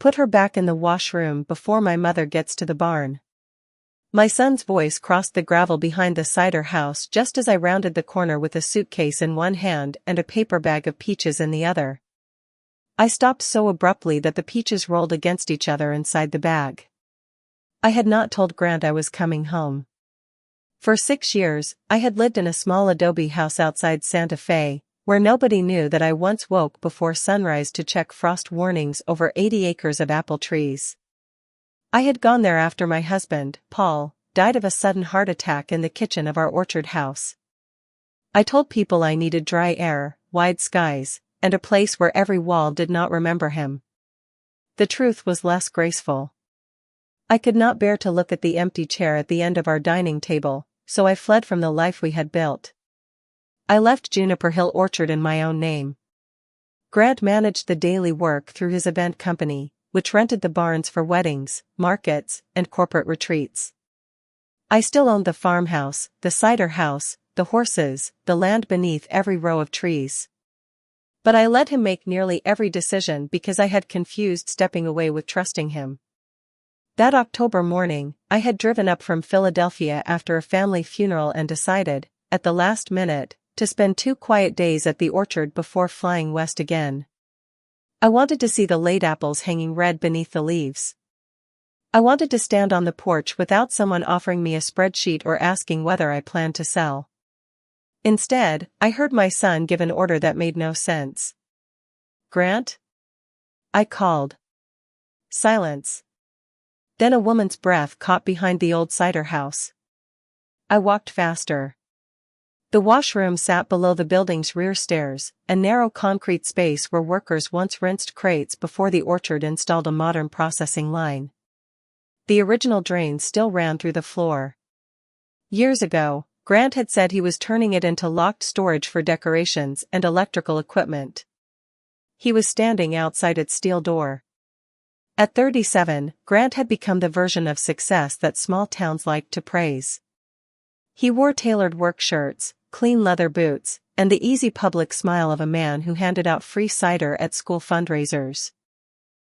Put her back in the washroom before my mother gets to the barn. My son's voice crossed the gravel behind the cider house just as I rounded the corner with a suitcase in one hand and a paper bag of peaches in the other. I stopped so abruptly that the peaches rolled against each other inside the bag. I had not told Grant I was coming home. For 6 years, I had lived in a small adobe house outside Santa Fe, where nobody knew that I once woke before sunrise to check frost warnings over 80 acres of apple trees. I had gone there after my husband, Paul, died of a sudden heart attack in the kitchen of our orchard house. I told people I needed dry air, wide skies, and a place where every wall did not remember him. The truth was less graceful. I could not bear to look at the empty chair at the end of our dining table, so I fled from the life we had built. I left Juniper Hill Orchard in my own name. Grant managed the daily work through his event company, which rented the barns for weddings, markets, and corporate retreats. I still owned the farmhouse, the cider house, the horses, the land beneath every row of trees. But I let him make nearly every decision because I had confused stepping away with trusting him. That October morning, I had driven up from Philadelphia after a family funeral and decided, at the last minute, to spend 2 quiet days at the orchard before flying west again. I wanted to see the late apples hanging red beneath the leaves. I wanted to stand on the porch without someone offering me a spreadsheet or asking whether I planned to sell. Instead, I heard my son give an order that made no sense. "Grant?" I called. Silence. Then a woman's breath caught behind the old cider house. I walked faster. The washroom sat below the building's rear stairs, a narrow concrete space where workers once rinsed crates before the orchard installed a modern processing line. The original drain still ran through the floor. Years ago, Grant had said he was turning it into locked storage for decorations and electrical equipment. He was standing outside its steel door. At 37, Grant had become the version of success that small towns liked to praise. He wore tailored work shirts, clean leather boots, and the easy public smile of a man who handed out free cider at school fundraisers.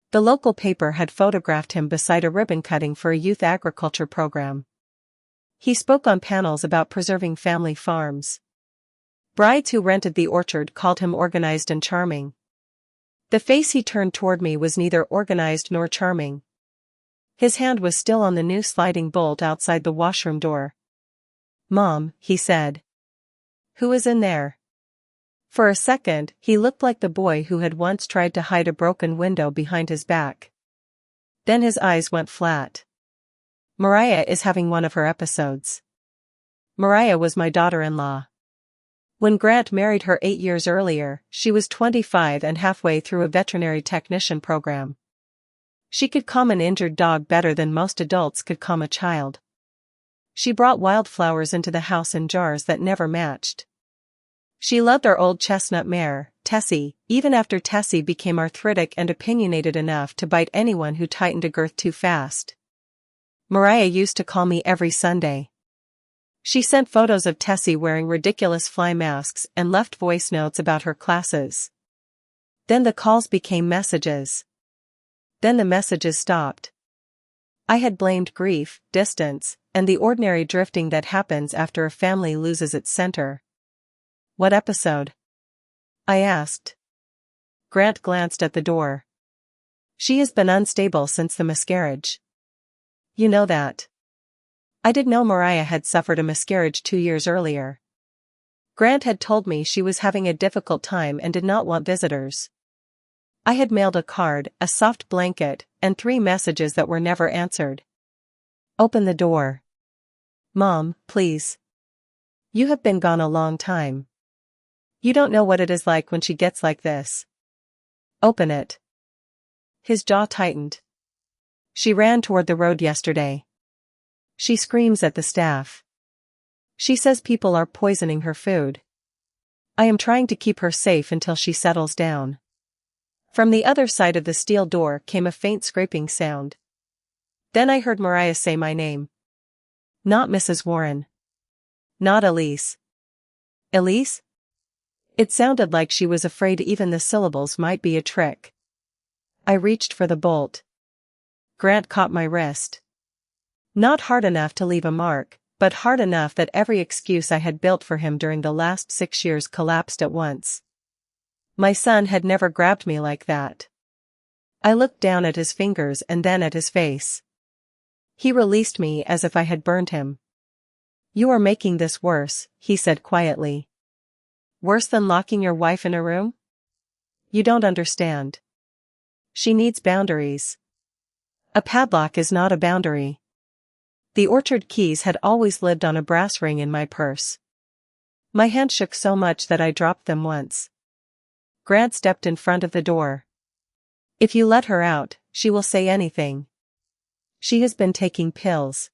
The local paper had photographed him beside a ribbon cutting for a youth agriculture program. He spoke on panels about preserving family farms. Brides who rented the orchard called him organized and charming. The face he turned toward me was neither organized nor charming. His hand was still on the new sliding bolt outside the washroom door. "Mom," he said. "Who is in there?" For a second, he looked like the boy who had once tried to hide a broken window behind his back. Then his eyes went flat. "Mariah is having one of her episodes." Mariah was my daughter-in-law. When Grant married her 8 years earlier, she was 25 and halfway through a veterinary technician program. She could calm an injured dog better than most adults could calm a child. She brought wildflowers into the house in jars that never matched. She loved our old chestnut mare, Tessie, even after Tessie became arthritic and opinionated enough to bite anyone who tightened a girth too fast. Mariah used to call me every Sunday. She sent photos of Tessie wearing ridiculous fly masks and left voice notes about her classes. Then the calls became messages. Then the messages stopped. I had blamed grief, distance, and the ordinary drifting that happens after a family loses its center. "What episode?" I asked. Grant glanced at the door. "She has been unstable since the miscarriage." "You know that." I did know Mariah had suffered a miscarriage 2 years earlier. Grant had told me she was having a difficult time and did not want visitors. I had mailed a card, a soft blanket, and 3 messages that were never answered. "Open the door. Mom, please. You have been gone a long time. You don't know what it is like when she gets like this. Open it." His jaw tightened. "She ran toward the road yesterday. She screams at the staff. She says people are poisoning her food. I am trying to keep her safe until she settles down." From the other side of the steel door came a faint scraping sound. Then I heard Mariah say my name. Not Mrs. Warren. Not Elise. Elise? It sounded like she was afraid even the syllables might be a trick. I reached for the bolt. Grant caught my wrist. Not hard enough to leave a mark, but hard enough that every excuse I had built for him during the last 6 years collapsed at once. My son had never grabbed me like that. I looked down at his fingers and then at his face. He released me as if I had burned him. "You are making this worse," he said quietly. "Worse than locking your wife in a room? You don't understand. She needs boundaries. A padlock is not a boundary." The orchard keys had always lived on a brass ring in my purse. My hand shook so much that I dropped them once. Grant stepped in front of the door. "If you let her out, she will say anything. She has been taking pills.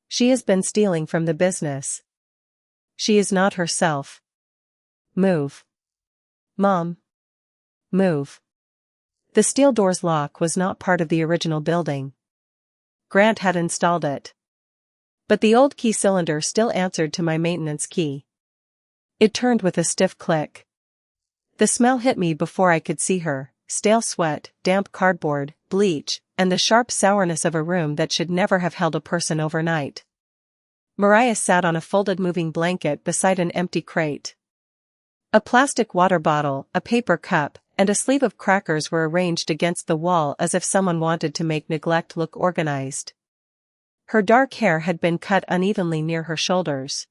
She has been stealing from the business. She is not herself. Move. Mom. Move." The steel door's lock was not part of the original building. Grant had installed it. But the old key cylinder still answered to my maintenance key. It turned with a stiff click. The smell hit me before I could see her: stale sweat, damp cardboard, bleach, and the sharp sourness of a room that should never have held a person overnight. Mariah sat on a folded moving blanket beside an empty crate. A plastic water bottle, a paper cup, and a sleeve of crackers were arranged against the wall as if someone wanted to make neglect look organized. Her dark hair had been cut unevenly near her shoulders.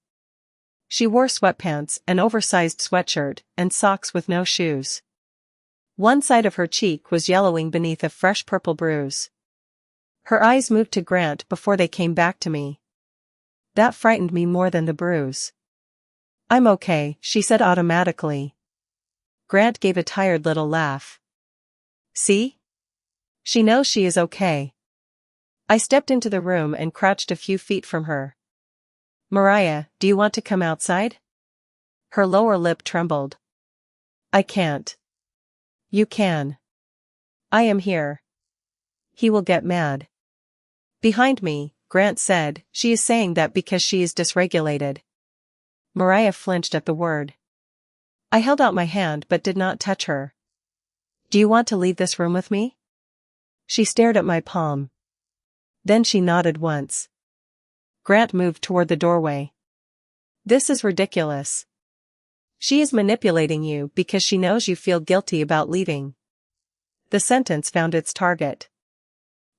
She wore sweatpants, an oversized sweatshirt, and socks with no shoes. One side of her cheek was yellowing beneath a fresh purple bruise. Her eyes moved to Grant before they came back to me. That frightened me more than the bruise. "I'm okay," she said automatically. Grant gave a tired little laugh. "See? She knows she is okay." I stepped into the room and crouched a few feet from her. "Mariah, do you want to come outside?" Her lower lip trembled. "I can't." "You can. I am here." "He will get mad." Behind me, Grant said, "She is saying that because she is dysregulated." Mariah flinched at the word. I held out my hand but did not touch her. "Do you want to leave this room with me?" She stared at my palm. Then she nodded once. Grant moved toward the doorway. "This is ridiculous. She is manipulating you because she knows you feel guilty about leaving." The sentence found its target.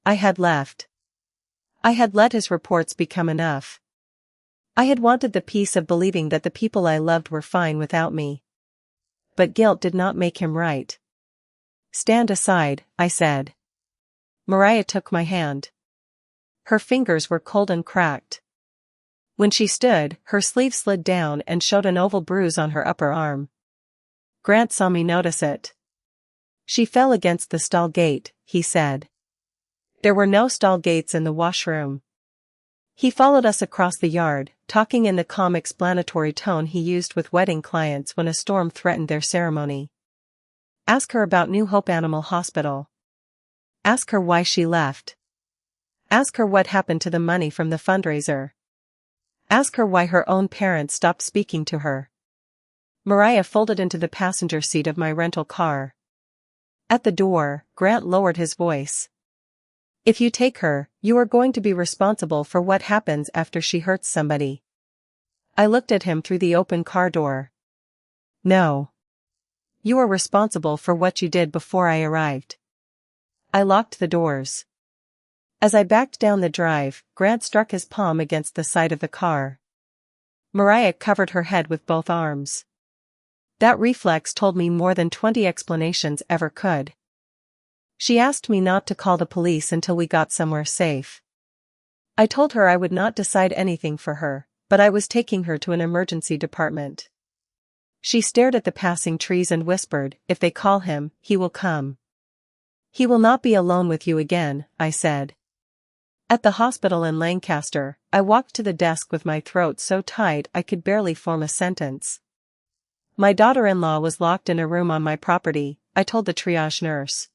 I had left. I had let his reports become enough. I had wanted the peace of believing that the people I loved were fine without me. But guilt did not make him right. "Stand aside," I said. Mariah took my hand. Her fingers were cold and cracked. When she stood, her sleeve slid down and showed an oval bruise on her upper arm. Grant saw me notice it. "She fell against the stall gate," he said. There were no stall gates in the washroom. He followed us across the yard, talking in the calm explanatory tone he used with wedding clients when a storm threatened their ceremony. "Ask her about New Hope Animal Hospital. Ask her why she left. Ask her what happened to the money from the fundraiser. Ask her why her own parents stopped speaking to her." Mariah folded into the passenger seat of my rental car. At the door, Grant lowered his voice. "If you take her, you are going to be responsible for what happens after she hurts somebody." I looked at him through the open car door. "No. You are responsible for what you did before I arrived." I locked the doors. As I backed down the drive, Grant struck his palm against the side of the car. Mariah covered her head with both arms. That reflex told me more than 20 explanations ever could. She asked me not to call the police until we got somewhere safe. I told her I would not decide anything for her, but I was taking her to an emergency department. She stared at the passing trees and whispered, "If they call him, he will come." "He will not be alone with you again," I said. At the hospital in Lancaster, I walked to the desk with my throat so tight I could barely form a sentence. "My daughter-in-law was locked in a room on my property," I told the triage nurse.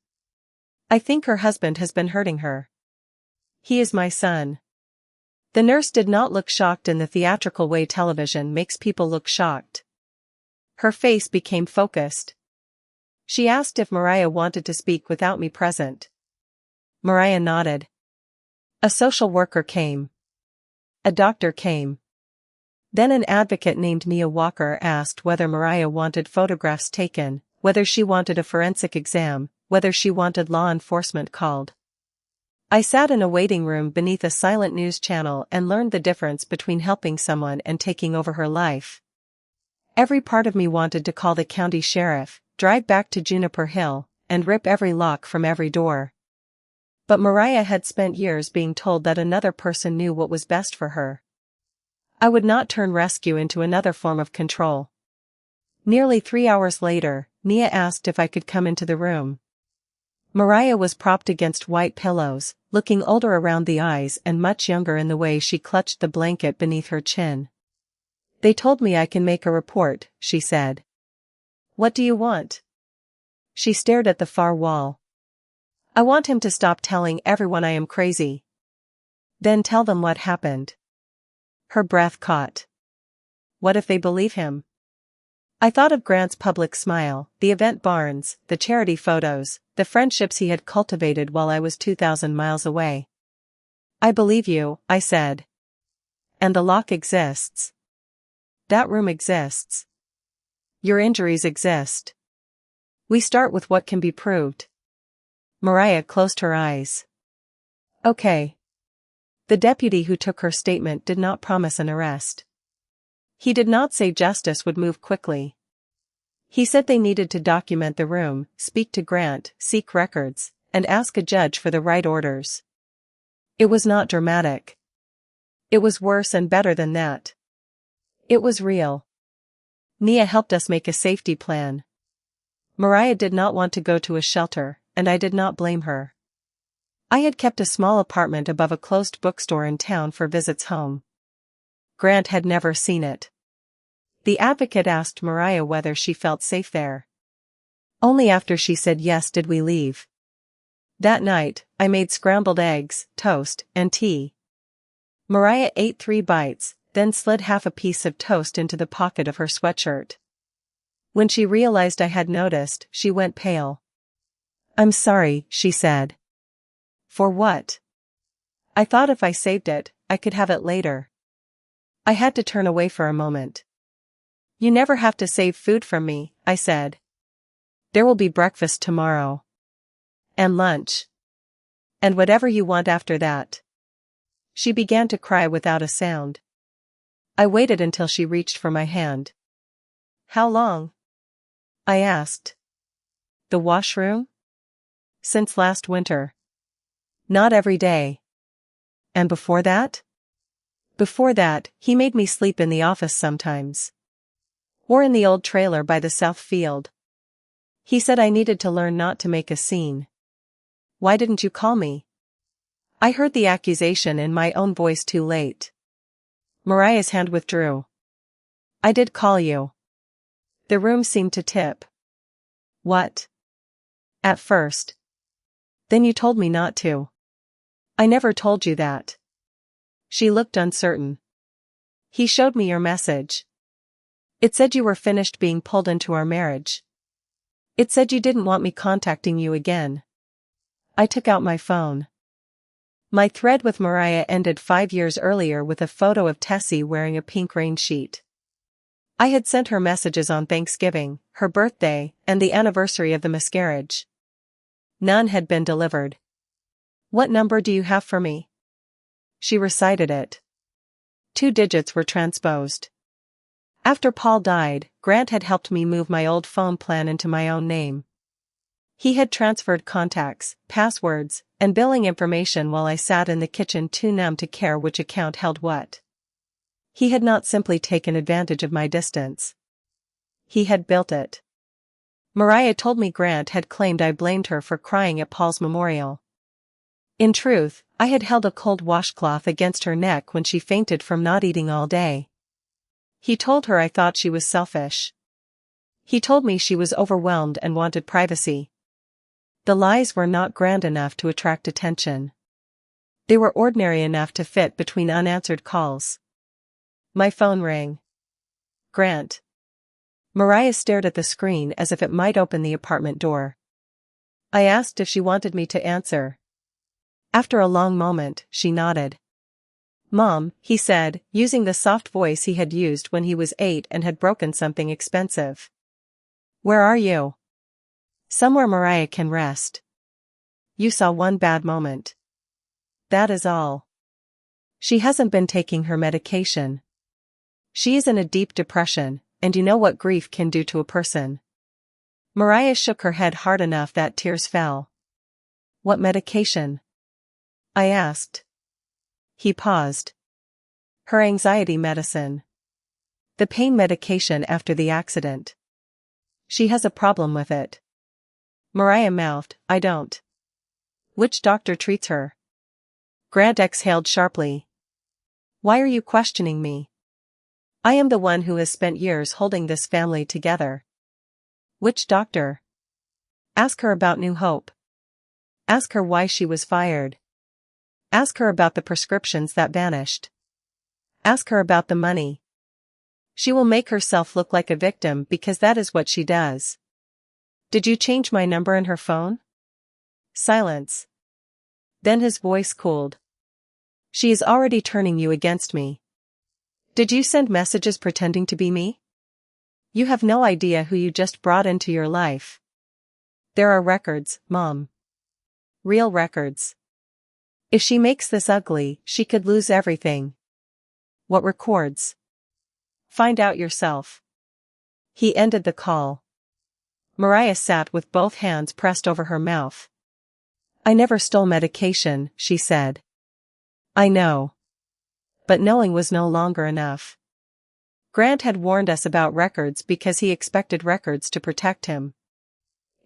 "I think her husband has been hurting her. He is my son." The nurse did not look shocked in the theatrical way television makes people look shocked. Her face became focused. She asked if Mariah wanted to speak without me present. Mariah nodded. A social worker came. A doctor came. Then an advocate named Mia Walker asked whether Mariah wanted photographs taken, whether she wanted a forensic exam, whether she wanted law enforcement called. I sat in a waiting room beneath a silent news channel and learned the difference between helping someone and taking over her life. Every part of me wanted to call the county sheriff, drive back to Juniper Hill, and rip every lock from every door. But Mariah had spent years being told that another person knew what was best for her. I would not turn rescue into another form of control. Nearly 3 hours later, Mia asked if I could come into the room. Mariah was propped against white pillows, looking older around the eyes and much younger in the way she clutched the blanket beneath her chin. They told me I can make a report, she said. What do you want? She stared at the far wall. I want him to stop telling everyone I am crazy. Then tell them what happened. Her breath caught. What if they believe him? I thought of Grant's public smile, the event barns, the charity photos, the friendships he had cultivated while I was 2,000 miles away. I believe you, I said. And the lock exists. That room exists. Your injuries exist. We start with what can be proved. Mariah closed her eyes. Okay. The deputy who took her statement did not promise an arrest. He did not say justice would move quickly. He said they needed to document the room, speak to Grant, seek records, and ask a judge for the right orders. It was not dramatic. It was worse and better than that. It was real. Mia helped us make a safety plan. Mariah did not want to go to a shelter, and I did not blame her. I had kept a small apartment above a closed bookstore in town for visits home. Grant had never seen it. The advocate asked Mariah whether she felt safe there. Only after she said yes did we leave. That night, I made scrambled eggs, toast, and tea. Mariah ate 3 bites, then slid half a piece of toast into the pocket of her sweatshirt. When she realized I had noticed, she went pale. I'm sorry, she said. For what? I thought if I saved it, I could have it later. I had to turn away for a moment. You never have to save food from me, I said. There will be breakfast tomorrow. And lunch. And whatever you want after that. She began to cry without a sound. I waited until she reached for my hand. How long? I asked. The washroom? Since last winter. Not every day. And before that? Before that, he made me sleep in the office sometimes. Or in the old trailer by the south field. He said I needed to learn not to make a scene. Why didn't you call me? I heard the accusation in my own voice too late. Mariah's hand withdrew. I did call you. The room seemed to tip. What? At first. Then you told me not to. I never told you that. She looked uncertain. He showed me your message. It said you were finished being pulled into our marriage. It said you didn't want me contacting you again. I took out my phone. My thread with Mariah ended 5 years earlier with a photo of Tessie wearing a pink rain sheet. I had sent her messages on Thanksgiving, her birthday, and the anniversary of the miscarriage. None had been delivered. What number do you have for me? She recited it. 2 digits were transposed. After Paul died, Grant had helped me move my old phone plan into my own name. He had transferred contacts, passwords, and billing information while I sat in the kitchen too numb to care which account held what. He had not simply taken advantage of my distance. He had built it. Mariah told me Grant had claimed I blamed her for crying at Paul's memorial. In truth, I had held a cold washcloth against her neck when she fainted from not eating all day. He told her I thought she was selfish. He told me she was overwhelmed and wanted privacy. The lies were not grand enough to attract attention. They were ordinary enough to fit between unanswered calls. My phone rang. Grant. Mariah stared at the screen as if it might open the apartment door. I asked if she wanted me to answer. After a long moment, she nodded. Mom, he said, using the soft voice he had used when he was 8 and had broken something expensive. Where are you? Somewhere Mariah can rest. You saw one bad moment. That is all. She hasn't been taking her medication. She is in a deep depression, and you know what grief can do to a person. Mariah shook her head hard enough that tears fell. What medication? I asked. He paused. Her anxiety medicine. The pain medication after the accident. She has a problem with it. Mariah mouthed, I don't. Which doctor treats her? Grant exhaled sharply. Why are you questioning me? I am the one who has spent years holding this family together. Which doctor? Ask her about New Hope. Ask her why she was fired. Ask her about the prescriptions that vanished. Ask her about the money. She will make herself look like a victim because that is what she does. Did you change my number in her phone? Silence. Then his voice cooled. She is already turning you against me. Did you send messages pretending to be me? You have no idea who you just brought into your life. There are records, Mom. Real records. If she makes this ugly, she could lose everything. What records? Find out yourself. He ended the call. Mariah sat with both hands pressed over her mouth. I never stole medication, she said. I know. But knowing was no longer enough. Grant had warned us about records because he expected records to protect him.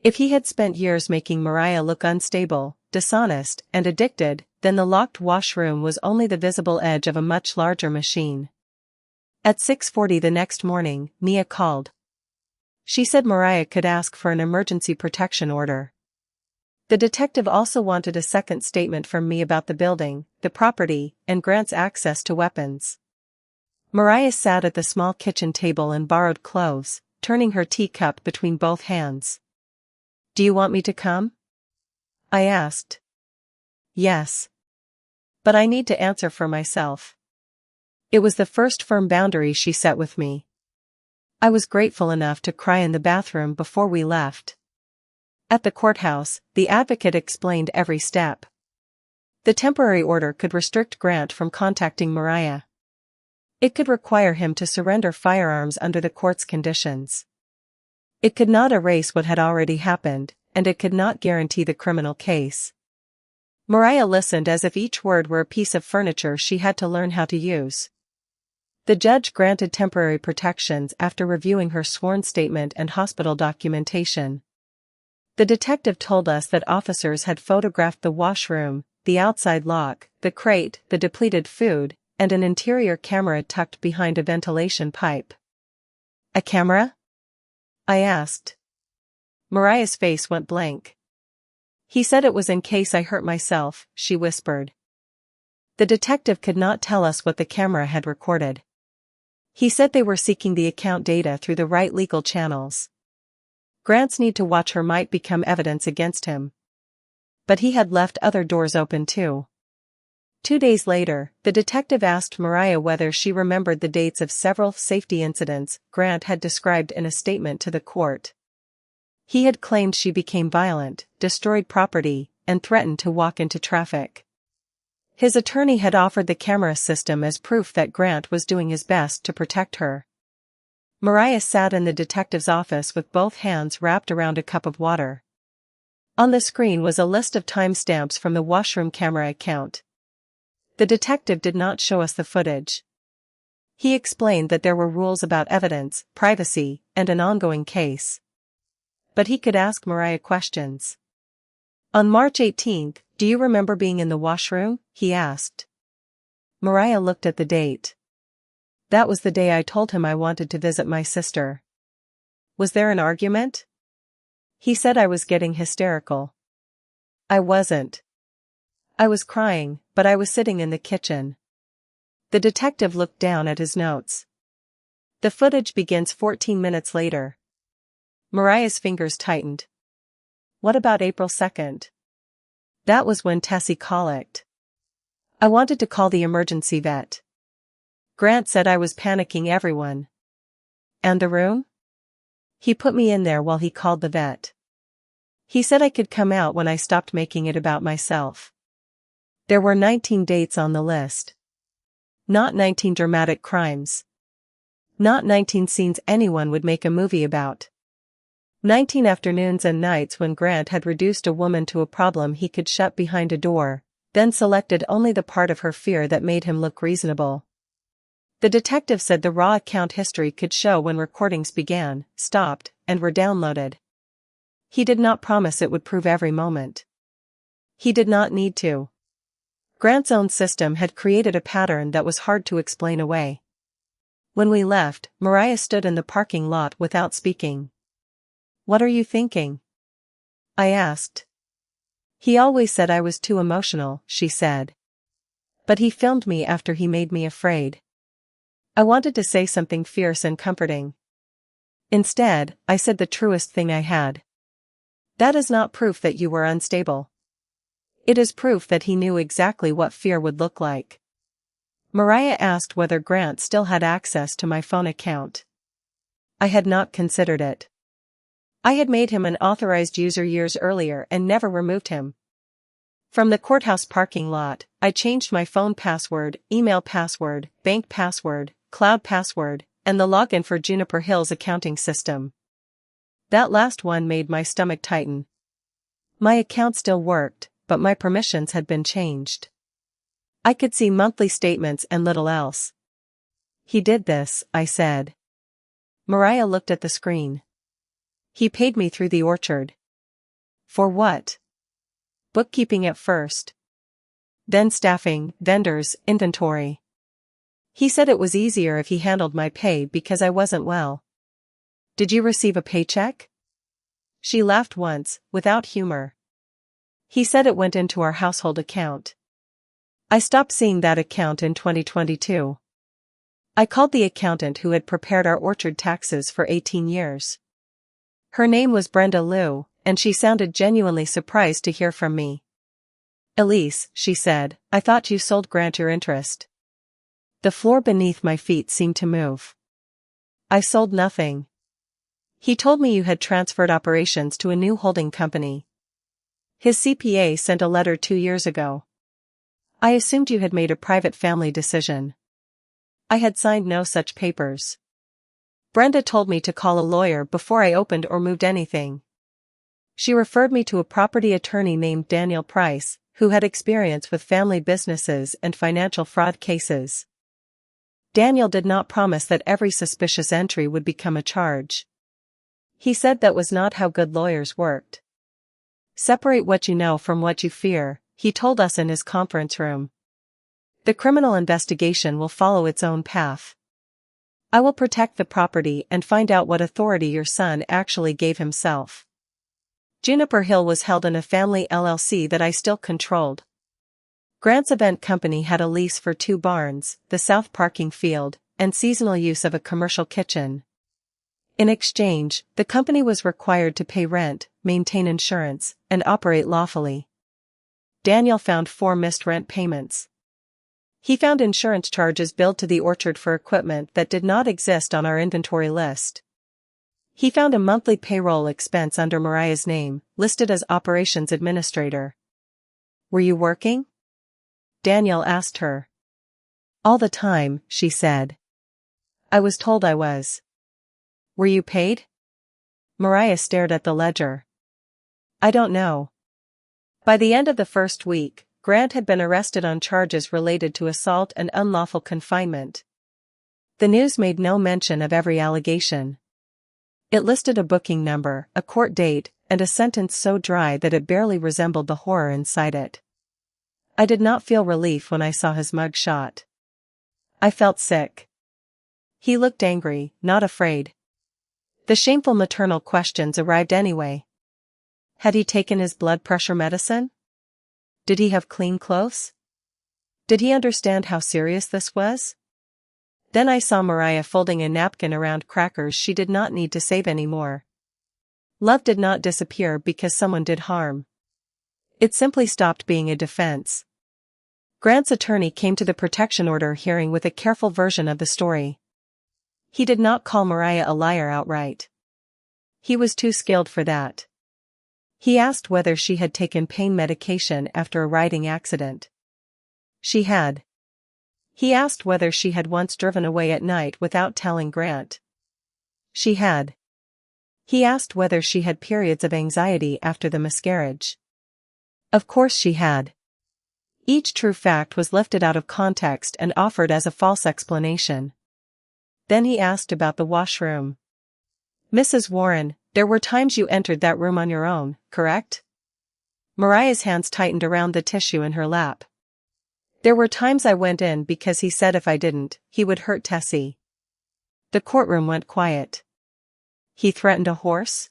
If he had spent years making Mariah look unstable, dishonest, and addicted, then the locked washroom was only the visible edge of a much larger machine. At 6:40 the next morning, Mia called. She said Mariah could ask for an emergency protection order. The detective also wanted a second statement from me about the building, the property, and Grant's access to weapons. Mariah sat at the small kitchen table and borrowed cloves, turning her teacup between both hands. Do you want me to come? I asked. Yes. But I need to answer for myself. It was the first firm boundary she set with me. I was grateful enough to cry in the bathroom before we left. At the courthouse, the advocate explained every step. The temporary order could restrict Grant from contacting Mariah. It could require him to surrender firearms under the court's conditions. It could not erase what had already happened, and it could not guarantee the criminal case. Mariah listened as if each word were a piece of furniture she had to learn how to use. The judge granted temporary protections after reviewing her sworn statement and hospital documentation. The detective told us that officers had photographed the washroom, the outside lock, the crate, the depleted food, and an interior camera tucked behind a ventilation pipe. A camera? I asked. Mariah's face went blank. He said it was in case I hurt myself, she whispered. The detective could not tell us what the camera had recorded. He said they were seeking the account data through the right legal channels. Grant's need to watch her might become evidence against him. But he had left other doors open too. 2 days later, the detective asked Mariah whether she remembered the dates of several safety incidents Grant had described in a statement to the court. He had claimed she became violent, destroyed property, and threatened to walk into traffic. His attorney had offered the camera system as proof that Grant was doing his best to protect her. Mariah sat in the detective's office with both hands wrapped around a cup of water. On the screen was a list of timestamps from the washroom camera account. The detective did not show us the footage. He explained that there were rules about evidence, privacy, and an ongoing case. But he could ask Mariah questions. On March 18, do you remember being in the washroom? He asked. Mariah looked at the date. That was the day I told him I wanted to visit my sister. Was there an argument? He said I was getting hysterical. I wasn't. I was crying, but I was sitting in the kitchen. The detective looked down at his notes. The footage begins 14 minutes later. Mariah's fingers tightened. What about April 2nd? That was when Tessie colicked. I wanted to call the emergency vet. Grant said I was panicking everyone. And the room? He put me in there while he called the vet. He said I could come out when I stopped making it about myself. There were 19 dates on the list. Not 19 dramatic crimes. Not 19 scenes anyone would make a movie about. 19 afternoons and nights when Grant had reduced a woman to a problem he could shut behind a door, then selected only the part of her fear that made him look reasonable. The detective said the raw account history could show when recordings began, stopped, and were downloaded. He did not promise it would prove every moment. He did not need to. Grant's own system had created a pattern that was hard to explain away. When we left, Mariah stood in the parking lot without speaking. What are you thinking? I asked. He always said I was too emotional, she said. But he filmed me after he made me afraid. I wanted to say something fierce and comforting. Instead, I said the truest thing I had. That is not proof that you were unstable. It is proof that he knew exactly what fear would look like. Mariah asked whether Grant still had access to my phone account. I had not considered it. I had made him an authorized user years earlier and never removed him. From the courthouse parking lot, I changed my phone password, email password, bank password, cloud password, and the login for Juniper Hill's accounting system. That last one made my stomach tighten. My account still worked, but my permissions had been changed. I could see monthly statements and little else. He did this, I said. Mariah looked at the screen. He paid me through the orchard. For what? Bookkeeping at first. Then staffing, vendors, inventory. He said it was easier if he handled my pay because I wasn't well. Did you receive a paycheck? She laughed once, without humor. He said it went into our household account. I stopped seeing that account in 2022. I called the accountant who had prepared our orchard taxes for 18 years. Her name was Brenda Liu, and she sounded genuinely surprised to hear from me. Elise, she said, I thought you sold Grant your interest. The floor beneath my feet seemed to move. I sold nothing. He told me you had transferred operations to a new holding company. His CPA sent a letter 2 years ago. I assumed you had made a private family decision. I had signed no such papers. Brenda told me to call a lawyer before I opened or moved anything. She referred me to a property attorney named Daniel Price, who had experience with family businesses and financial fraud cases. Daniel did not promise that every suspicious entry would become a charge. He said that was not how good lawyers worked. Separate what you know from what you fear, he told us in his conference room. The criminal investigation will follow its own path. I will protect the property and find out what authority your son actually gave himself. Juniper Hill was held in a family LLC that I still controlled. Grant's event company had a lease for 2 barns, the south parking field, and seasonal use of a commercial kitchen. In exchange, the company was required to pay rent, maintain insurance, and operate lawfully. Daniel found 4 missed rent payments. He found insurance charges billed to the orchard for equipment that did not exist on our inventory list. He found a monthly payroll expense under Mariah's name, listed as operations administrator. Were you working? Daniel asked her. All the time, she said. I was told I was. Were you paid? Mariah stared at the ledger. I don't know. By the end of the first week, Grant had been arrested on charges related to assault and unlawful confinement. The news made no mention of every allegation. It listed a booking number, a court date, and a sentence so dry that it barely resembled the horror inside it. I did not feel relief when I saw his mug shot. I felt sick. He looked angry, not afraid. The shameful maternal questions arrived anyway. Had he taken his blood pressure medicine? Did he have clean clothes? Did he understand how serious this was? Then I saw Mariah folding a napkin around crackers she did not need to save anymore. Love did not disappear because someone did harm. It simply stopped being a defense. Grant's attorney came to the protection order hearing with a careful version of the story. He did not call Mariah a liar outright. He was too skilled for that. He asked whether she had taken pain medication after a riding accident. She had. He asked whether she had once driven away at night without telling Grant. She had. He asked whether she had periods of anxiety after the miscarriage. Of course she had. Each true fact was lifted out of context and offered as a false explanation. Then he asked about the washroom. Mrs. Warren, there were times you entered that room on your own, correct? Mariah's hands tightened around the tissue in her lap. There were times I went in because he said if I didn't, he would hurt Tessie. The courtroom went quiet. He threatened a horse?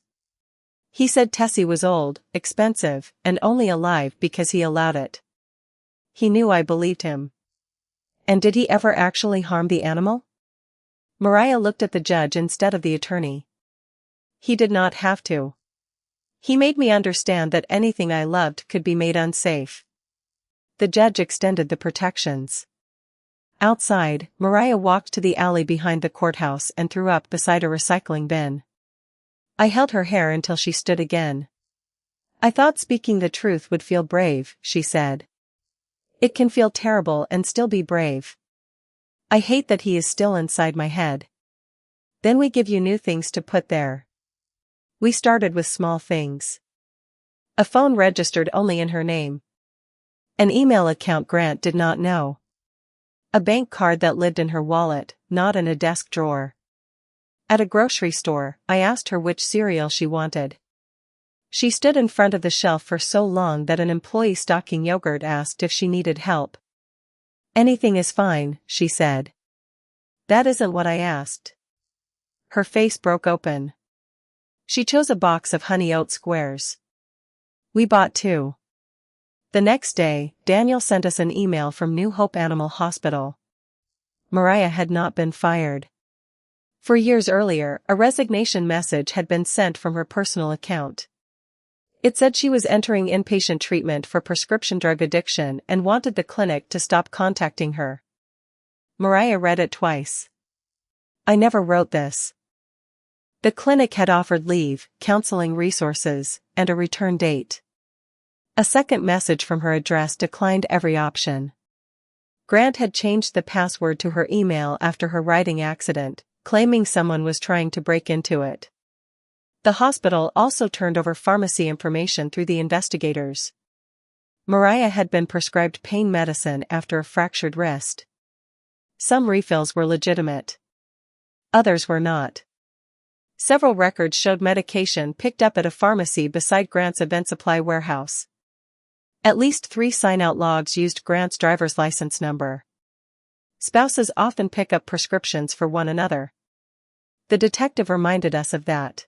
He said Tessie was old, expensive, and only alive because he allowed it. He knew I believed him. And did he ever actually harm the animal? Mariah looked at the judge instead of the attorney. He did not have to. He made me understand that anything I loved could be made unsafe. The judge extended the protections. Outside, Mariah walked to the alley behind the courthouse and threw up beside a recycling bin. I held her hair until she stood again. I thought speaking the truth would feel brave, she said. It can feel terrible and still be brave. I hate that he is still inside my head. Then we give you new things to put there. We started with small things. A phone registered only in her name. An email account Grant did not know. A bank card that lived in her wallet, not in a desk drawer. At a grocery store, I asked her which cereal she wanted. She stood in front of the shelf for so long that an employee stocking yogurt asked if she needed help. Anything is fine, she said. That isn't what I asked. Her face broke open. She chose a box of honey oat squares. We bought 2. The next day, Daniel sent us an email from New Hope Animal Hospital. Mariah had not been fired. For years earlier, a resignation message had been sent from her personal account. It said she was entering inpatient treatment for prescription drug addiction and wanted the clinic to stop contacting her. Mariah read it twice. I never wrote this. The clinic had offered leave, counseling resources, and a return date. A second message from her address declined every option. Grant had changed the password to her email after her riding accident, claiming someone was trying to break into it. The hospital also turned over pharmacy information through the investigators. Mariah had been prescribed pain medicine after a fractured wrist. Some refills were legitimate. Others were not. Several records showed medication picked up at a pharmacy beside Grant's event supply warehouse. At least 3 sign-out logs used Grant's driver's license number. Spouses often pick up prescriptions for one another. The detective reminded us of that.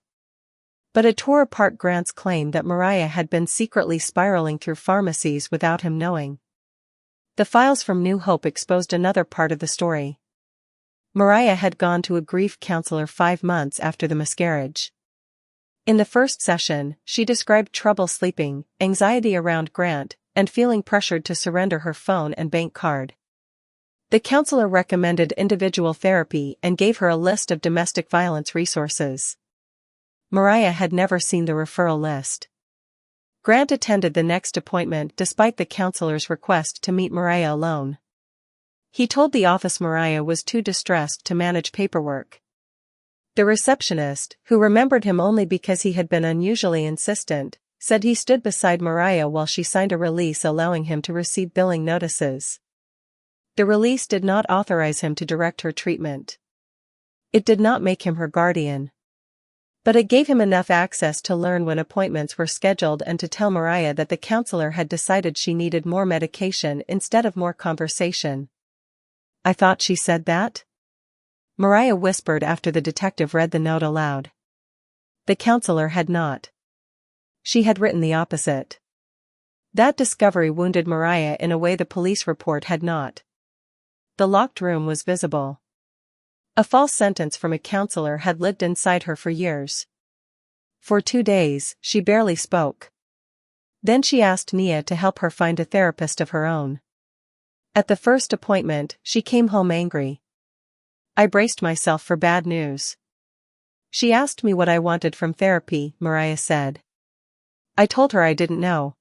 But it tore apart Grant's claim that Mariah had been secretly spiraling through pharmacies without him knowing. The files from New Hope exposed another part of the story. Mariah had gone to a grief counselor 5 months after the miscarriage. In the first session, she described trouble sleeping, anxiety around Grant, and feeling pressured to surrender her phone and bank card. The counselor recommended individual therapy and gave her a list of domestic violence resources. Mariah had never seen the referral list. Grant attended the next appointment despite the counselor's request to meet Mariah alone. He told the office Mariah was too distressed to manage paperwork. The receptionist, who remembered him only because he had been unusually insistent, said he stood beside Mariah while she signed a release allowing him to receive billing notices. The release did not authorize him to direct her treatment. It did not make him her guardian. But it gave him enough access to learn when appointments were scheduled and to tell Mariah that the counselor had decided she needed more medication instead of more conversation. I thought she said that? Mariah whispered after the detective read the note aloud. The counselor had not. She had written the opposite. That discovery wounded Mariah in a way the police report had not. The locked room was visible. A false sentence from a counselor had lived inside her for years. For 2 days, she barely spoke. Then she asked Nia to help her find a therapist of her own. At the first appointment, she came home angry. I braced myself for bad news. She asked me what I wanted from therapy, Mariah said. I told her I didn't know.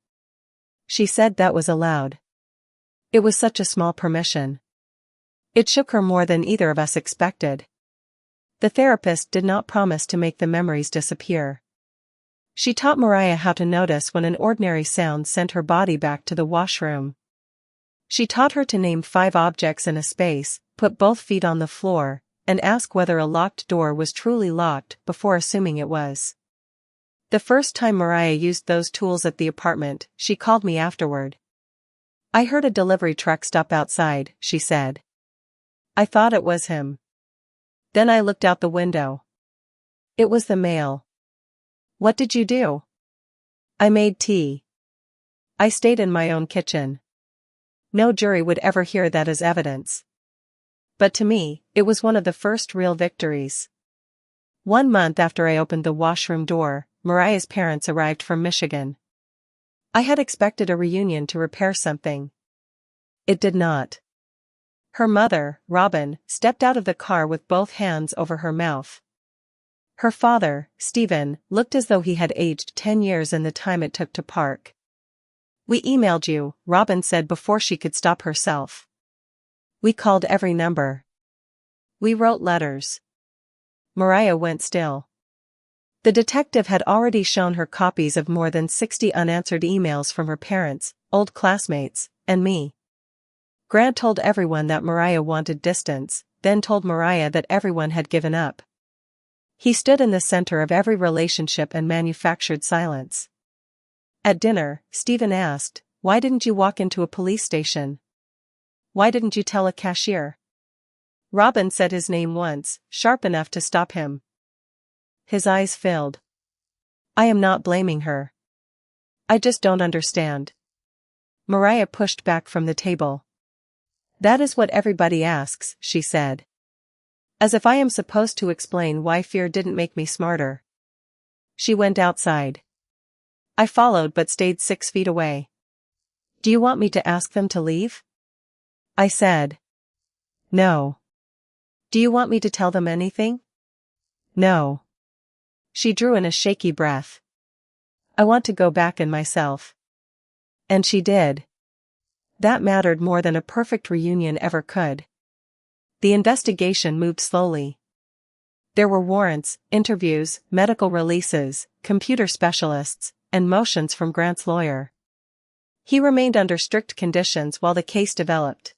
She said that was allowed. It was such a small permission. It shook her more than either of us expected. The therapist did not promise to make the memories disappear. She taught Mariah how to notice when an ordinary sound sent her body back to the washroom. She taught her to name 5 objects in a space, put both feet on the floor, and ask whether a locked door was truly locked before assuming it was. The first time Mariah used those tools at the apartment, she called me afterward. I heard a delivery truck stop outside, she said. I thought it was him. Then I looked out the window. It was the mail. What did you do? I made tea. I stayed in my own kitchen. No jury would ever hear that as evidence. But to me, it was one of the first real victories. 1 month after I opened the washroom door, Mariah's parents arrived from Michigan. I had expected a reunion to repair something. It did not. Her mother, Robin, stepped out of the car with both hands over her mouth. Her father, Stephen, looked as though he had aged 10 years in the time it took to park. We emailed you, Robin said before she could stop herself. We called every number. We wrote letters. Mariah went still. The detective had already shown her copies of more than 60 unanswered emails from her parents, old classmates, and me. Grant told everyone that Mariah wanted distance, then told Mariah that everyone had given up. He stood in the center of every relationship and manufactured silence. At dinner, Stephen asked, "Why didn't you walk into a police station? Why didn't you tell a cashier?" Robin said his name once, sharp enough to stop him. His eyes filled. I am not blaming her. I just don't understand. Mariah pushed back from the table. That is what everybody asks, she said. As if I am supposed to explain why fear didn't make me smarter. She went outside. I followed but stayed 6 feet away. Do you want me to ask them to leave? I said. No. Do you want me to tell them anything? No. She drew in a shaky breath. I want to go back in myself. And she did. That mattered more than a perfect reunion ever could. The investigation moved slowly. There were warrants, interviews, medical releases, computer specialists, and motions from Grant's lawyer. He remained under strict conditions while the case developed.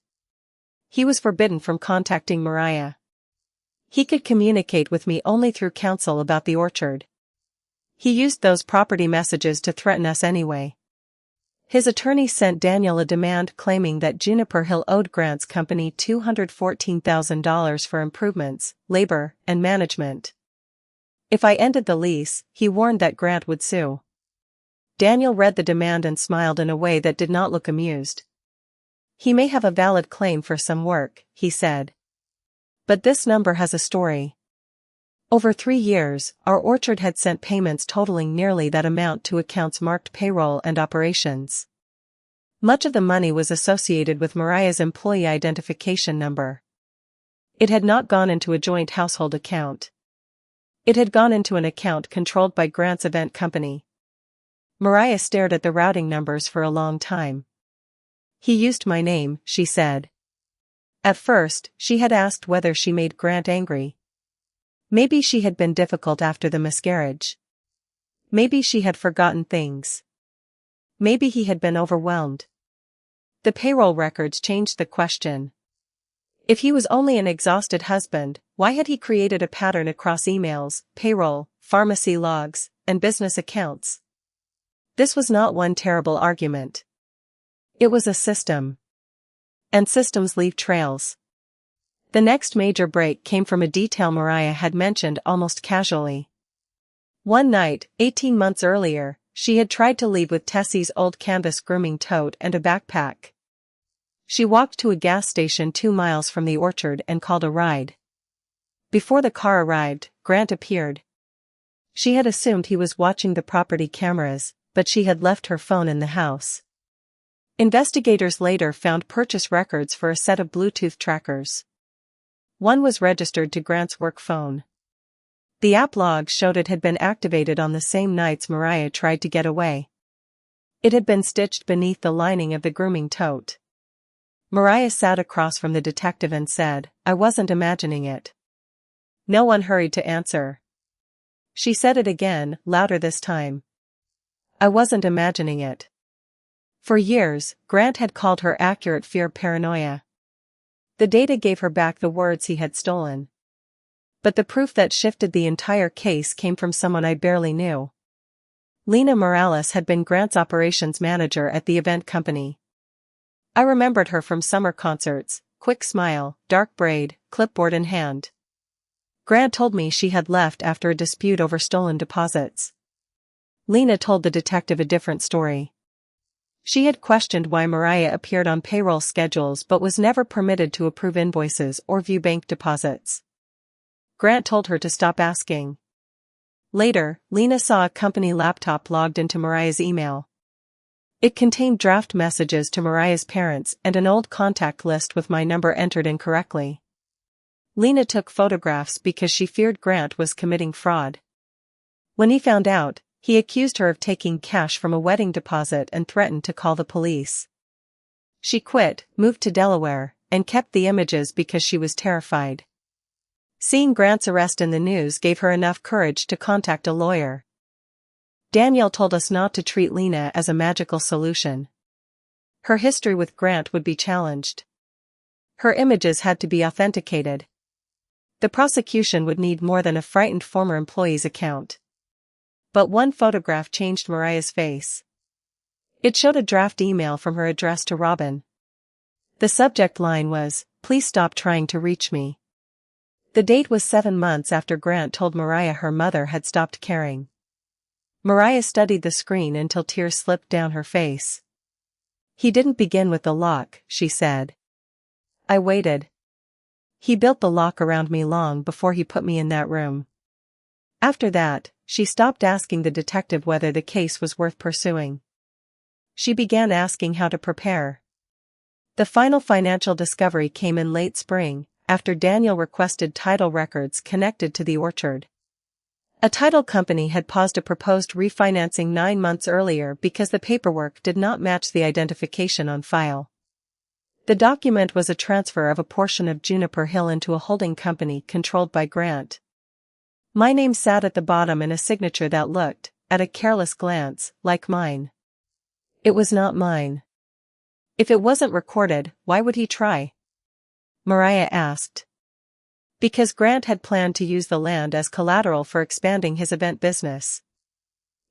He was forbidden from contacting Mariah. He could communicate with me only through counsel about the orchard. He used those property messages to threaten us anyway. His attorney sent Daniel a demand claiming that Juniper Hill owed Grant's company $214,000 for improvements, labor, and management. If I ended the lease, he warned that Grant would sue. Daniel read the demand and smiled in a way that did not look amused. He may have a valid claim for some work, he said. But this number has a story. Over 3 years, our orchard had sent payments totaling nearly that amount to accounts marked payroll and operations. Much of the money was associated with Mariah's employee identification number. It had not gone into a joint household account. It had gone into an account controlled by Grant's event company. Mariah stared at the routing numbers for a long time. He used my name, she said. At first, she had asked whether she made Grant angry. Maybe she had been difficult after the miscarriage. Maybe she had forgotten things. Maybe he had been overwhelmed. The payroll records changed the question. If he was only an exhausted husband, why had he created a pattern across emails, payroll, pharmacy logs, and business accounts? This was not one terrible argument. It was a system. And systems leave trails. The next major break came from a detail Mariah had mentioned almost casually. One night, 18 months earlier, she had tried to leave with Tessie's old canvas grooming tote and a backpack. She walked to a gas station 2 miles from the orchard and called a ride. Before the car arrived, Grant appeared. She had assumed he was watching the property cameras, but she had left her phone in the house. Investigators later found purchase records for a set of Bluetooth trackers. One was registered to Grant's work phone. The app logs showed it had been activated on the same nights Mariah tried to get away. It had been stitched beneath the lining of the grooming tote. Mariah sat across from the detective and said, "I wasn't imagining it." No one hurried to answer. She said it again, louder this time. "I wasn't imagining it." For years, Grant had called her accurate fear paranoia. The data gave her back the words he had stolen. But the proof that shifted the entire case came from someone I barely knew. Lena Morales had been Grant's operations manager at the event company. I remembered her from summer concerts, quick smile, dark braid, clipboard in hand. Grant told me she had left after a dispute over stolen deposits. Lena told the detective a different story. She had questioned why Mariah appeared on payroll schedules but was never permitted to approve invoices or view bank deposits. Grant told her to stop asking. Later, Lena saw a company laptop logged into Mariah's email. It contained draft messages to Mariah's parents and an old contact list with my number entered incorrectly. Lena took photographs because she feared Grant was committing fraud. When he found out, he accused her of taking cash from a wedding deposit and threatened to call the police. She quit, moved to Delaware, and kept the images because she was terrified. Seeing Grant's arrest in the news gave her enough courage to contact a lawyer. Danielle told us not to treat Lena as a magical solution. Her history with Grant would be challenged. Her images had to be authenticated. The prosecution would need more than a frightened former employee's account. But one photograph changed Mariah's face. It showed a draft email from her address to Robin. The subject line was, "Please stop trying to reach me." The date was 7 months after Grant told Mariah her mother had stopped caring. Mariah studied the screen until tears slipped down her face. "He didn't begin with the lock," she said. "I waited. He built the lock around me long before he put me in that room." After that, she stopped asking the detective whether the case was worth pursuing. She began asking how to prepare. The final financial discovery came in late spring, after Daniel requested title records connected to the orchard. A title company had paused a proposed refinancing 9 months earlier because the paperwork did not match the identification on file. The document was a transfer of a portion of Juniper Hill into a holding company controlled by Grant. My name sat at the bottom in a signature that looked, at a careless glance, like mine. It was not mine. If it wasn't recorded, why would he try? Mariah asked. Because Grant had planned to use the land as collateral for expanding his event business.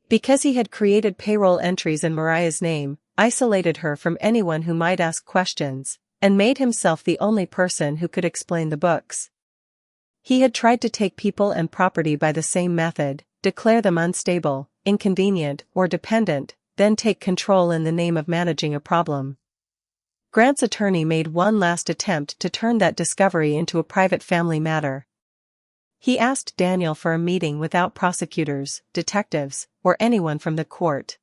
Because he had created payroll entries in Mariah's name, isolated her from anyone who might ask questions, and made himself the only person who could explain the books. He had tried to take people and property by the same method, declare them unstable, inconvenient, or dependent, then take control in the name of managing a problem. Grant's attorney made one last attempt to turn that discovery into a private family matter. He asked Daniel for a meeting without prosecutors, detectives, or anyone from the court.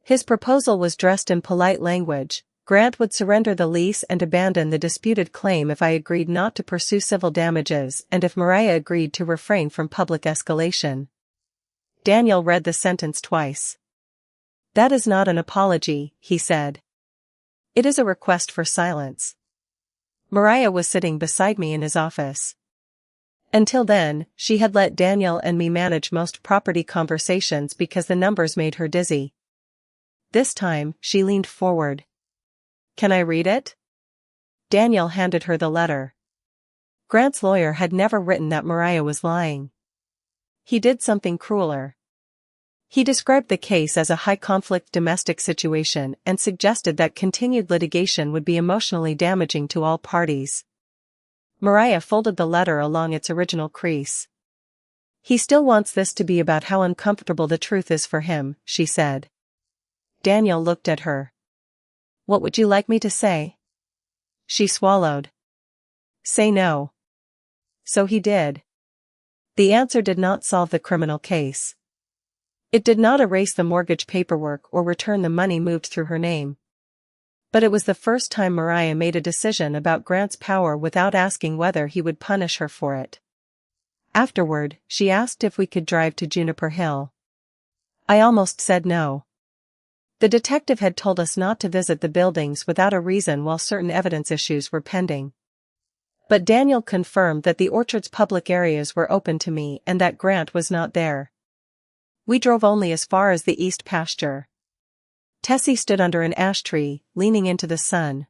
His proposal was dressed in polite language. Grant would surrender the lease and abandon the disputed claim if I agreed not to pursue civil damages and if Mariah agreed to refrain from public escalation. Daniel read the sentence twice. "That is not an apology," he said. "It is a request for silence." Mariah was sitting beside me in his office. Until then, she had let Daniel and me manage most property conversations because the numbers made her dizzy. This time, she leaned forward. "Can I read it?" Daniel handed her the letter. Grant's lawyer had never written that Mariah was lying. He did something crueler. He described the case as a high-conflict domestic situation and suggested that continued litigation would be emotionally damaging to all parties. Mariah folded the letter along its original crease. "He still wants this to be about how uncomfortable the truth is for him," she said. Daniel looked at her. "What would you like me to say?" She swallowed. "Say no." So he did. The answer did not solve the criminal case. It did not erase the mortgage paperwork or return the money moved through her name. But it was the first time Mariah made a decision about Grant's power without asking whether he would punish her for it. Afterward, she asked if we could drive to Juniper Hill. I almost said no. The detective had told us not to visit the buildings without a reason while certain evidence issues were pending. But Daniel confirmed that the orchard's public areas were open to me and that Grant was not there. We drove only as far as the east pasture. Tessie stood under an ash tree, leaning into the sun.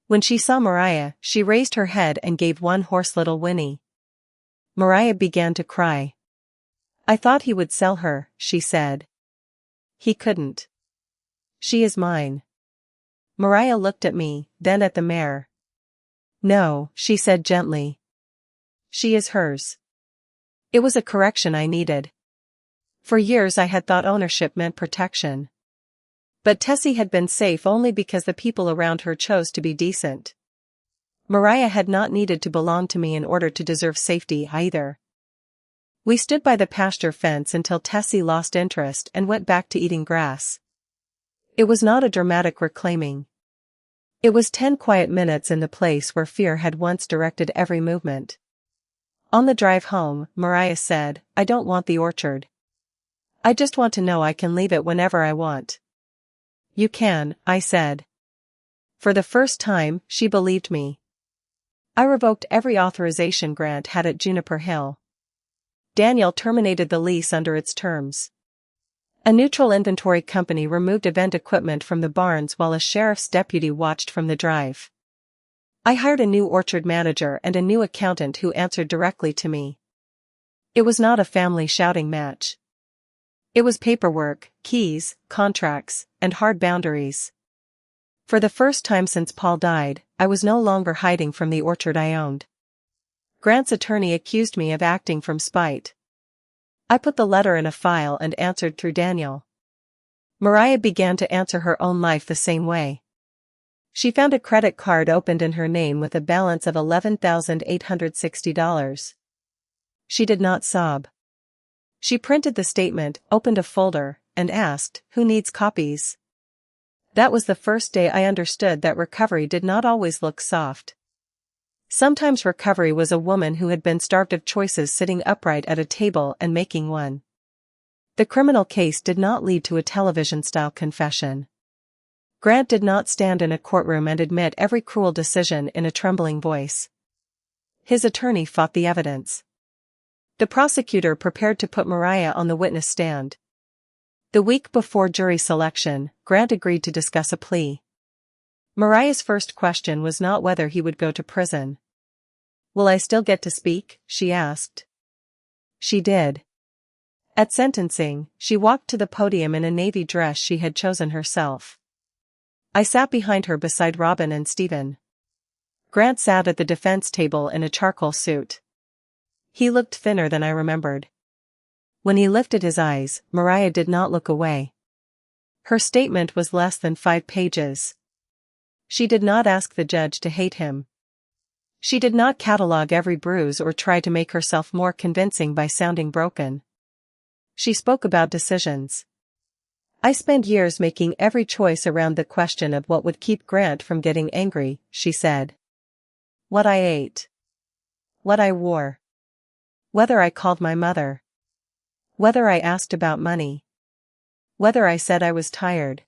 When she saw Mariah, she raised her head and gave one hoarse little whinny. Mariah began to cry. I thought he would sell her, she said. He couldn't. She is mine. Mariah looked at me, then at the mare. No, she said gently. She is hers. It was a correction I needed. For years I had thought ownership meant protection. But Tessie had been safe only because the people around her chose to be decent. Mariah had not needed to belong to me in order to deserve safety either. We stood by the pasture fence until Tessie lost interest and went back to eating grass. It was not a dramatic reclaiming. It was 10 quiet minutes in the place where fear had once directed every movement. On the drive home, Mariah said, I don't want the orchard. I just want to know I can leave it whenever I want. You can, I said. For the first time, she believed me. I revoked every authorization Grant had at Juniper Hill. Daniel terminated the lease under its terms. A neutral inventory company removed event equipment from the barns while a sheriff's deputy watched from the drive. I hired a new orchard manager and a new accountant who answered directly to me. It was not a family shouting match. It was paperwork, keys, contracts, and hard boundaries. For the first time since Paul died, I was no longer hiding from the orchard I owned. Grant's attorney accused me of acting from spite. I put the letter in a file and answered through Daniel. Mariah began to answer her own life the same way. She found a credit card opened in her name with a balance of $11,860. She did not sob. She printed the statement, opened a folder, and asked, "Who needs copies?" That was the first day I understood that recovery did not always look soft. Sometimes recovery was a woman who had been starved of choices sitting upright at a table and making one. The criminal case did not lead to a television-style confession. Grant did not stand in a courtroom and admit every cruel decision in a trembling voice. His attorney fought the evidence. The prosecutor prepared to put Mariah on the witness stand. The week before jury selection, Grant agreed to discuss a plea. Mariah's first question was not whether he would go to prison. "Will I still get to speak?" she asked. She did. At sentencing, she walked to the podium in a navy dress she had chosen herself. I sat behind her beside Robin and Stephen. Grant sat at the defense table in a charcoal suit. He looked thinner than I remembered. When he lifted his eyes, Mariah did not look away. Her statement was less than 5 pages. She did not ask the judge to hate him. She did not catalog every bruise or try to make herself more convincing by sounding broken. She spoke about decisions. "I spent years making every choice around the question of what would keep Grant from getting angry," she said. "What I ate. What I wore. Whether I called my mother. Whether I asked about money. Whether I said I was tired.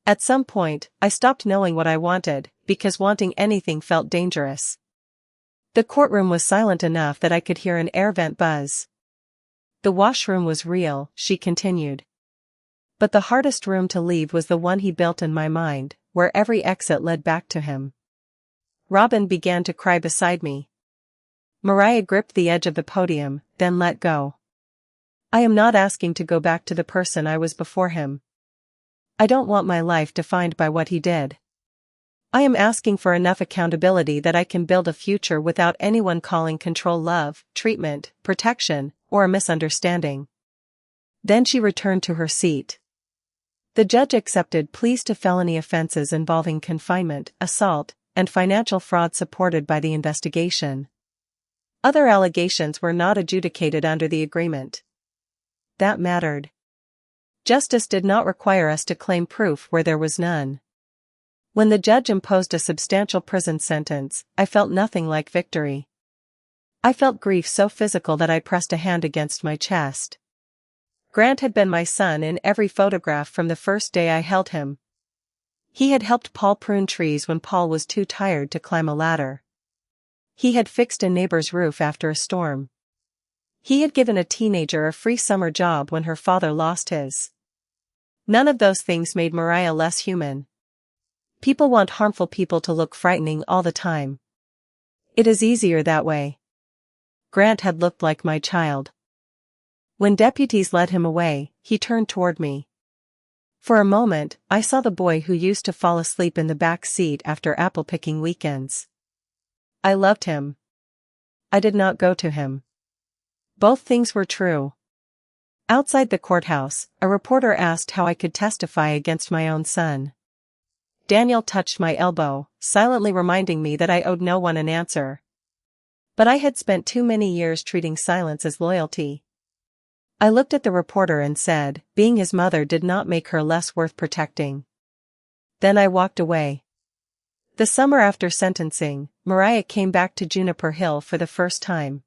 At some point, I stopped knowing what I wanted, because wanting anything felt dangerous." The courtroom was silent enough that I could hear an air vent buzz. "The washroom was real," she continued. "But the hardest room to leave was the one he built in my mind, where every exit led back to him." Robin began to cry beside me. Mariah gripped the edge of the podium, then let go. "I am not asking to go back to the person I was before him. I don't want my life defined by what he did. I am asking for enough accountability that I can build a future without anyone calling control love, treatment, protection, or a misunderstanding." Then she returned to her seat. The judge accepted pleas to felony offenses involving confinement, assault, and financial fraud supported by the investigation. Other allegations were not adjudicated under the agreement. That mattered. Justice did not require us to claim proof where there was none. When the judge imposed a substantial prison sentence, I felt nothing like victory. I felt grief so physical that I pressed a hand against my chest. Grant had been my son in every photograph from the first day I held him. He had helped Paul prune trees when Paul was too tired to climb a ladder. He had fixed a neighbor's roof after a storm. He had given a teenager a free summer job when her father lost his. None of those things made Mariah less human. People want harmful people to look frightening all the time. It is easier that way. Grant had looked like my child. When deputies led him away, he turned toward me. For a moment, I saw the boy who used to fall asleep in the back seat after apple-picking weekends. I loved him. I did not go to him. Both things were true. Outside the courthouse, a reporter asked how I could testify against my own son. Daniel touched my elbow, silently reminding me that I owed no one an answer. But I had spent too many years treating silence as loyalty. I looked at the reporter and said, being his mother did not make her less worth protecting. Then I walked away. The summer after sentencing, Mariah came back to Juniper Hill for the first time.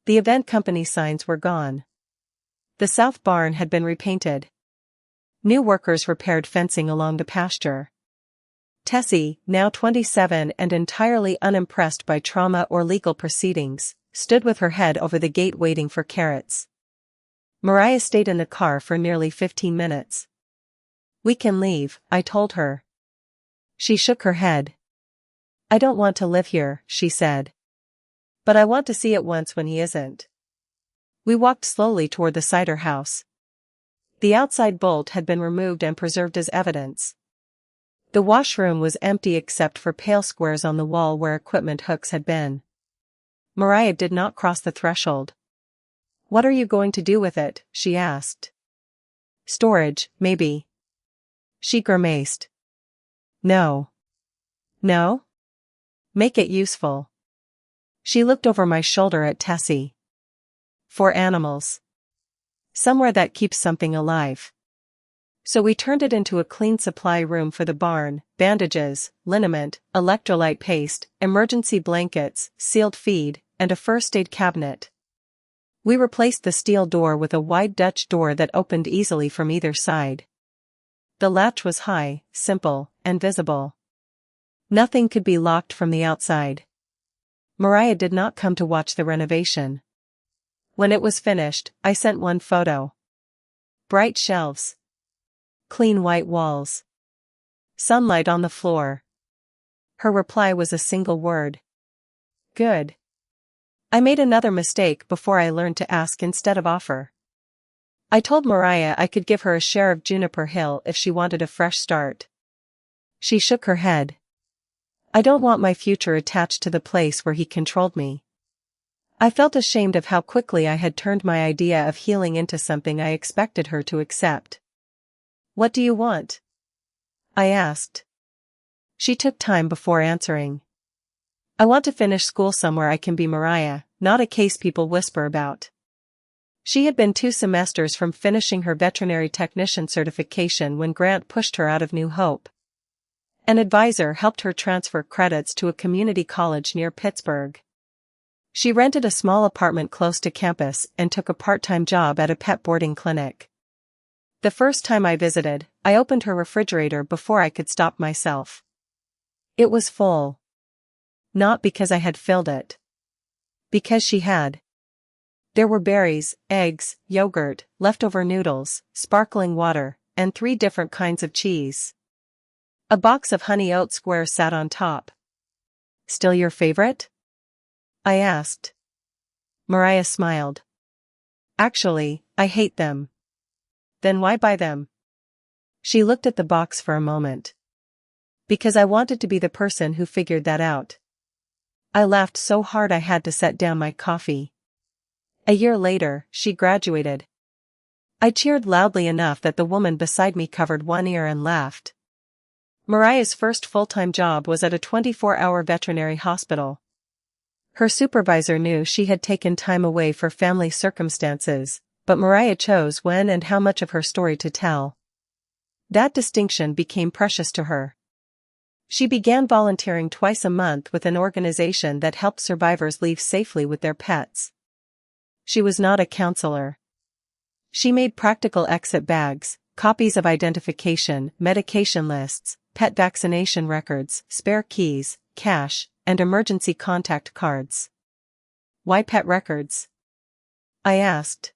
The event company signs were gone. The south barn had been repainted. New workers repaired fencing along the pasture. Tessie, now 27 and entirely unimpressed by trauma or legal proceedings, stood with her head over the gate waiting for carrots. Mariah stayed in the car for nearly 15 minutes. "We can leave," I told her. She shook her head. "I don't want to live here," she said. "But I want to see it once when he isn't." We walked slowly toward the cider house. The outside bolt had been removed and preserved as evidence. The washroom was empty except for pale squares on the wall where equipment hooks had been. Mariah did not cross the threshold. "What are you going to do with it?" she asked. "Storage, maybe." She grimaced. "No. No? Make it useful." She looked over my shoulder at Tessie. "For animals. Somewhere that keeps something alive." So we turned it into a clean supply room for the barn: bandages, liniment, electrolyte paste, emergency blankets, sealed feed, and a first aid cabinet. We replaced the steel door with a wide Dutch door that opened easily from either side. The latch was high, simple, and visible. Nothing could be locked from the outside. Mariah did not come to watch the renovation. When it was finished, I sent one photo. Bright shelves. Clean white walls. Sunlight on the floor. Her reply was a single word. "Good." I made another mistake before I learned to ask instead of offer. I told Mariah I could give her a share of Juniper Hill if she wanted a fresh start. She shook her head. "I don't want my future attached to the place where he controlled me." I felt ashamed of how quickly I had turned my idea of healing into something I expected her to accept. "What do you want?" I asked. She took time before answering. "I want to finish school somewhere I can be Mariah, not a case people whisper about." She had been 2 semesters from finishing her veterinary technician certification when Grant pushed her out of New Hope. An advisor helped her transfer credits to a community college near Pittsburgh. She rented a small apartment close to campus and took a part-time job at a pet boarding clinic. The first time I visited, I opened her refrigerator before I could stop myself. It was full. Not because I had filled it. Because she had. There were berries, eggs, yogurt, leftover noodles, sparkling water, and 3 different kinds of cheese. A box of honey oat squares sat on top. "Still your favorite?" I asked. Mariah smiled. "Actually, I hate them." "Then why buy them?" She looked at the box for a moment. "Because I wanted to be the person who figured that out." I laughed so hard I had to set down my coffee. A year later, she graduated. I cheered loudly enough that the woman beside me covered one ear and laughed. Mariah's first full-time job was at a 24-hour veterinary hospital. Her supervisor knew she had taken time away for family circumstances, but Mariah chose when and how much of her story to tell. That distinction became precious to her. She began volunteering twice a month with an organization that helped survivors leave safely with their pets. She was not a counselor. She made practical exit bags, copies of identification, medication lists, pet vaccination records, spare keys, cash, and emergency contact cards. Why pet records? I asked.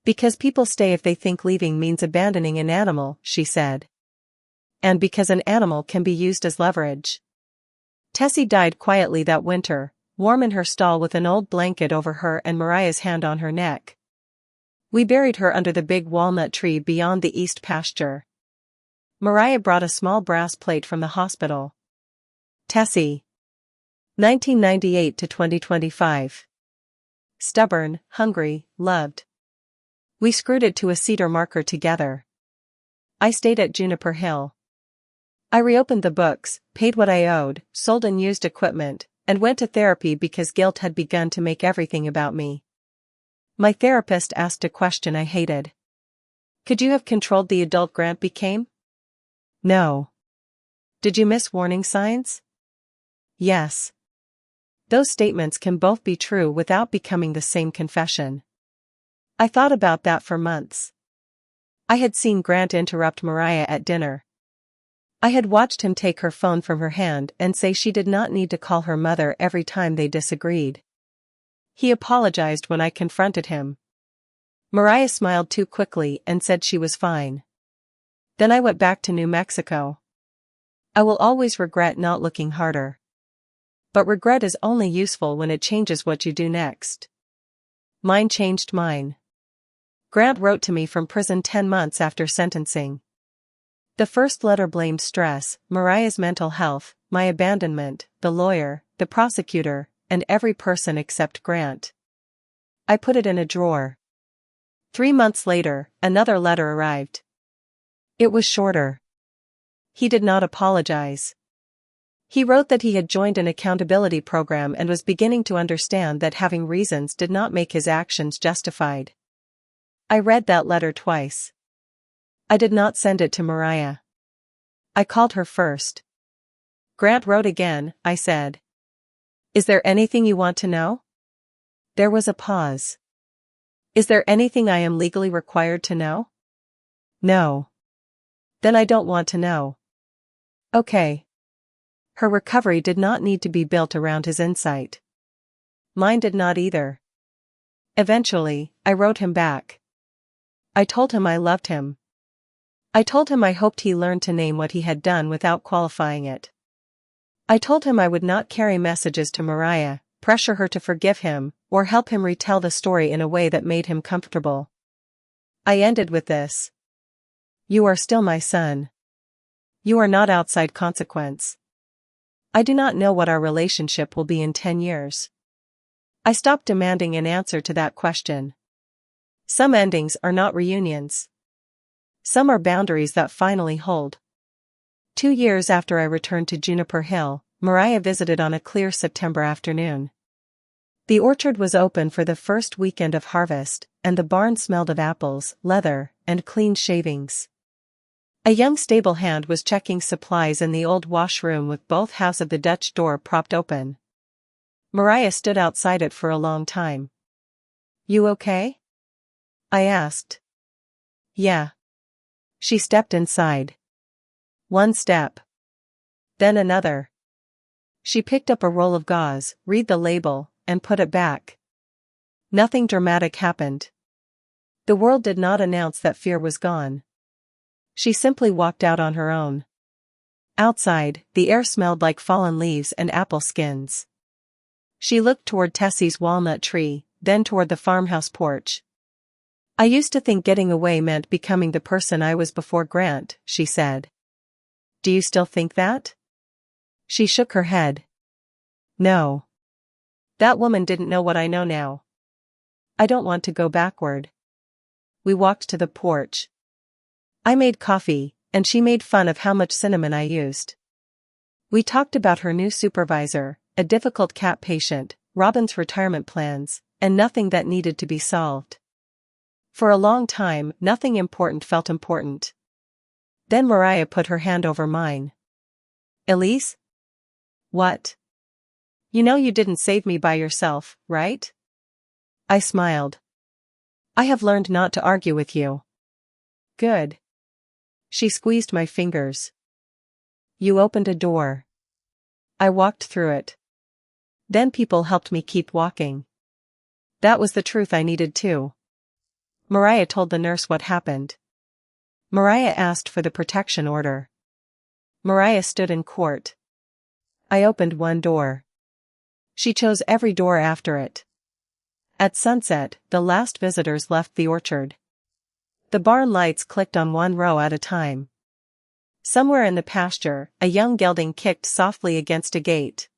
Because people stay if they think leaving means abandoning an animal, she said. And because an animal can be used as leverage. Tessie died quietly that winter, warm in her stall with an old blanket over her and Mariah's hand on her neck. We buried her under the big walnut tree beyond the east pasture. Mariah brought a small brass plate from the hospital. Tessie. 1998 to 2025. Stubborn, hungry, loved. We screwed it to a cedar marker together. I stayed at Juniper Hill. I reopened the books, paid what I owed, sold unused equipment, and went to therapy because guilt had begun to make everything about me. My therapist asked a question I hated. Could you have controlled the adult Grant became? No. Did you miss warning signs? Yes. Those statements can both be true without becoming the same confession. I thought about that for months. I had seen Grant interrupt Mariah at dinner. I had watched him take her phone from her hand and say she did not need to call her mother every time they disagreed. He apologized when I confronted him. Mariah smiled too quickly and said she was fine. Then I went back to New Mexico. I will always regret not looking harder. But regret is only useful when it changes what you do next. Mine changed mine. Grant wrote to me from prison 10 months after sentencing. The first letter blamed stress, Mariah's mental health, my abandonment, the lawyer, the prosecutor, and every person except Grant. I put it in a drawer. 3 months later, another letter arrived. It was shorter. He did not apologize. He wrote that he had joined an accountability program and was beginning to understand that having reasons did not make his actions justified. I read that letter twice. I did not send it to Mariah. I called her first. Grant wrote again, I said. Is there anything you want to know? There was a pause. Is there anything I am legally required to know? No. Then I don't want to know. Okay. Her recovery did not need to be built around his insight. Mine did not either. Eventually, I wrote him back. I told him I loved him. I told him I hoped he learned to name what he had done without qualifying it. I told him I would not carry messages to Mariah, pressure her to forgive him, or help him retell the story in a way that made him comfortable. I ended with this. You are still my son. You are not outside consequence. I do not know what our relationship will be in 10 years. I stopped demanding an answer to that question. Some endings are not reunions. Some are boundaries that finally hold. 2 years after I returned to Juniper Hill, Mariah visited on a clear September afternoon. The orchard was open for the first weekend of harvest, and the barn smelled of apples, leather, and clean shavings. A young stable hand was checking supplies in the old washroom with both halves of the Dutch door propped open. Mariah stood outside it for a long time. You okay? I asked. Yeah. She stepped inside. 1 step. Then another. She picked up a roll of gauze, read the label, and put it back. Nothing dramatic happened. The world did not announce that fear was gone. She simply walked out on her own. Outside, the air smelled like fallen leaves and apple skins. She looked toward Tessie's walnut tree, then toward the farmhouse porch. I used to think getting away meant becoming the person I was before Grant, she said. Do you still think that? She shook her head. No. That woman didn't know what I know now. I don't want to go backward. We walked to the porch. I made coffee, and she made fun of how much cinnamon I used. We talked about her new supervisor, a difficult cat patient, Robin's retirement plans, and nothing that needed to be solved. For a long time, nothing important felt important. Then Mariah put her hand over mine. Elise? What? You know you didn't save me by yourself, right? I smiled. I have learned not to argue with you. Good. She squeezed my fingers. You opened a door. I walked through it. Then people helped me keep walking. That was the truth I needed too. Mariah told the nurse what happened. Mariah asked for the protection order. Mariah stood in court. I opened one door. She chose every door after it. At sunset, the last visitors left the orchard. The barn lights clicked on one row at a time. Somewhere in the pasture, a young gelding kicked softly against a gate.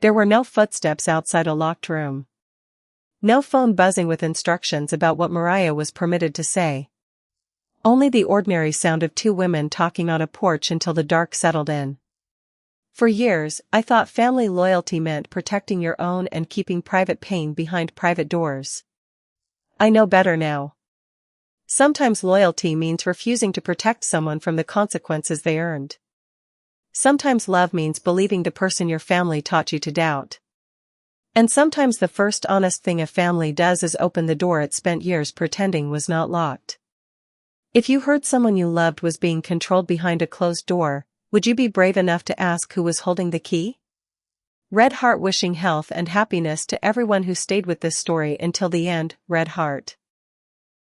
There were no footsteps outside a locked room. No phone buzzing with instructions about what Mariah was permitted to say. Only the ordinary sound of two women talking on a porch until the dark settled in. For years, I thought family loyalty meant protecting your own and keeping private pain behind private doors. I know better now. Sometimes loyalty means refusing to protect someone from the consequences they earned. Sometimes love means believing the person your family taught you to doubt. And sometimes the first honest thing a family does is open the door it spent years pretending was not locked. If you heard someone you loved was being controlled behind a closed door, would you be brave enough to ask who was holding the key? Red Heart wishing health and happiness to everyone who stayed with this story until the end. Red Heart.